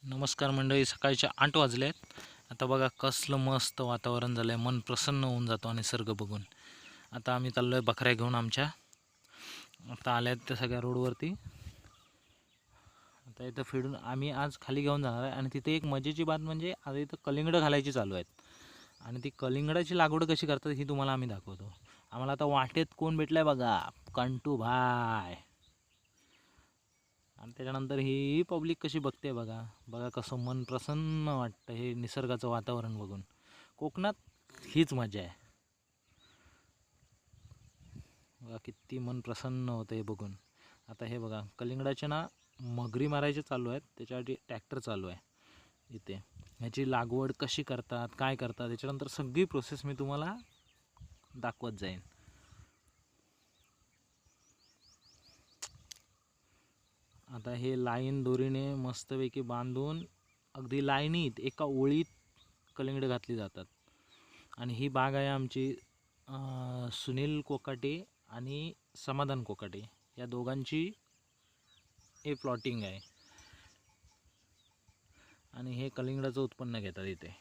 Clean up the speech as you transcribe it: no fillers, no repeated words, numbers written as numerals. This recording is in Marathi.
नमस्कार मंडळी, सकाळचे 8 वाजले आहेत. आता बघा कसलं मस्त वातावरण झालं आहे, मन प्रसन्न होऊन जातो निसर्ग बघून. आता आम्ही चाललो आहे बकऱ्या घेऊन आमच्या. आता आल्या आहेत त्या सगळ्या रोडवरती. आता इथं फिरून आम्ही आज खाली घेऊन जाणार आहे. आणि तिथे एक मजेची बात म्हणजे आता इथं कलिंगडं घालायची चालू आहेत. आणि ती कलिंगडाची लागवड कशी करतात ही तुम्हाला आम्ही दाखवतो. आम्हाला आता वाटेत कोण भेटलं आहे बघा, कंटू भाय. आणि त्याच्यानंतर ही पब्लिक कशी बघते बघा. बघा कसं मन प्रसन्न वाटतं हे निसर्गाचं वातावरण बघून. कोकणात हीच मजा आहे. बघा किती मन प्रसन्न होतं हे बघून. आता हे बघा कलिंगडाचे ना मगरी मारायचे चालू आहेत, त्याच्यासाठी ट्रॅक्टर चालू आहे इथे. ह्याची लागवड कशी करतात, काय करतात, त्याच्यानंतर सगळी प्रोसेस मी तुम्हाला दाखवत जाईन. आता हे लाईन दोरीने मस्तपैकी बांधून अगदी लाईनीत एका ओळीत कलिंगडं घातली जातात. आणि ही बाग आहे आमची सुनील कोकाटे आणि समाधान कोकाटे या दोघांची हे प्लॉटिंग आहे. आणि हे कलिंगडाचं उत्पन्न घेतात इथे.